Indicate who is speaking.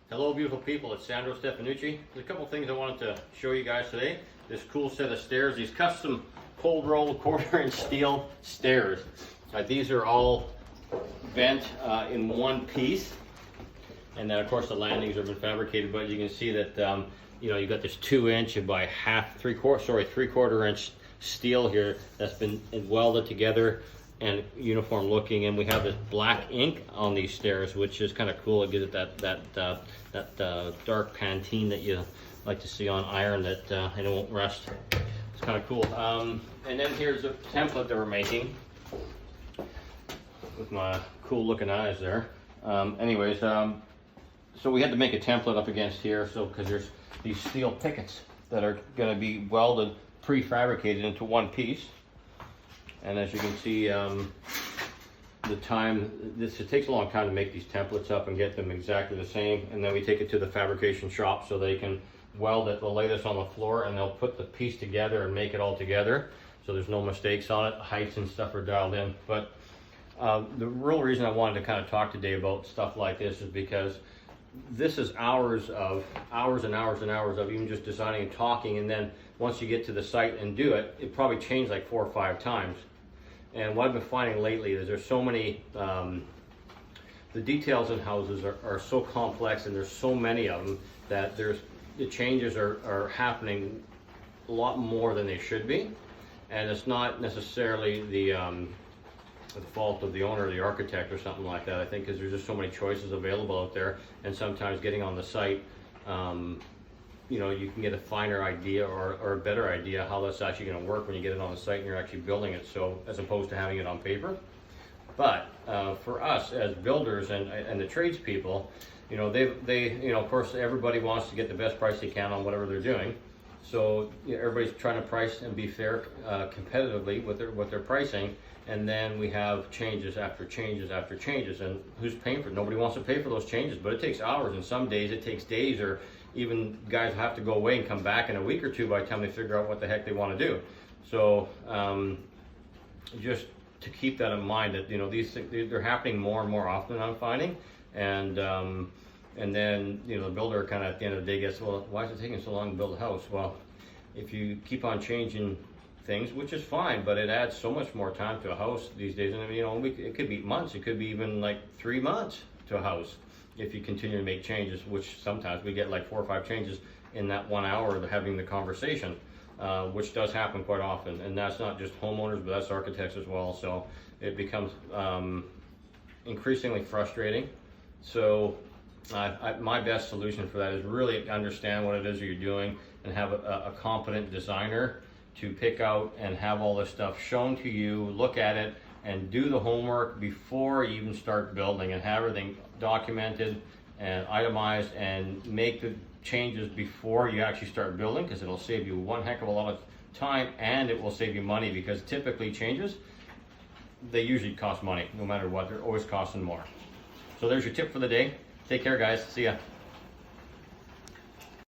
Speaker 1: Hello beautiful people, it's Sandro There's a couple things I wanted to show you guys today. This cool set of stairs, these custom cold roll 1/4 inch steel stairs. These are all bent in one piece, and then of course the landings have been fabricated, but you can see that you got this 2 inch by 3/4 inch steel here that's been welded together and uniform looking, and we have this black ink on these stairs, which is kind of cool. It gives it that dark Pantene that you like to see on iron, that it won't rust. It's kind of cool. And then here's a template that we're making with my cool looking eyes there. So we had to make a template up against here, so because there's these steel pickets that are going to be welded prefabricated into one piece. And as you can see, it takes a long time to make these templates up and get them exactly the same, and then we take it to the fabrication shop so they can weld it. They'll lay this on the floor and they'll put the piece together and make it all together, so there's no mistakes on it. Heights and stuff are dialed in. But the real reason I wanted to kind of talk today about stuff like this is because this is hours and hours and hours of even just designing and talking, and then once you get to the site and do it, it probably changed like 4 or 5 times. And what I've been finding lately is there's so many, the details in houses are so complex, and there's so many of them that the changes are happening a lot more than they should be. And it's not necessarily the fault of the owner or the architect or something like that. I think because there's just so many choices available out there, and sometimes getting on the site, you can get a finer idea or a better idea how that's actually going to work when you get it on the site and you're actually building it, so as opposed to having it on paper. But for us as builders and the tradespeople, of course everybody wants to get the best price they can on whatever they're doing. So everybody's trying to price and be fair competitively with their pricing. And then we have changes after changes after changes, and who's paying for it? Nobody wants to pay for those changes, but it takes hours, and some days it takes days, or even guys have to go away and come back in a week or two by the time they figure out what the heck they want to do. So just to keep that in mind, that these things, they're happening more and more often, I'm finding. And then the builder kind of at the end of the day gets, well, why is it taking so long to build a house? Well, if you keep on changing things, which is fine, but it adds so much more time to a house these days. And it could be months, it could be even like 3 months to a house if you continue to make changes, which sometimes we get like 4 or 5 changes in that 1 hour of having the conversation, which does happen quite often. And that's not just homeowners, but that's architects as well. So it becomes increasingly frustrating. So my best solution for that is really understand what it is you're doing, and have a competent designer to pick out and have all this stuff shown to you, look at it, and do the homework before you even start building, and have everything documented and itemized, and make the changes before you actually start building, because it'll save you one heck of a lot of time, and it will save you money, because typically changes, they usually cost money no matter what. They're always costing more. So there's your tip for the day. Take care, guys. See ya.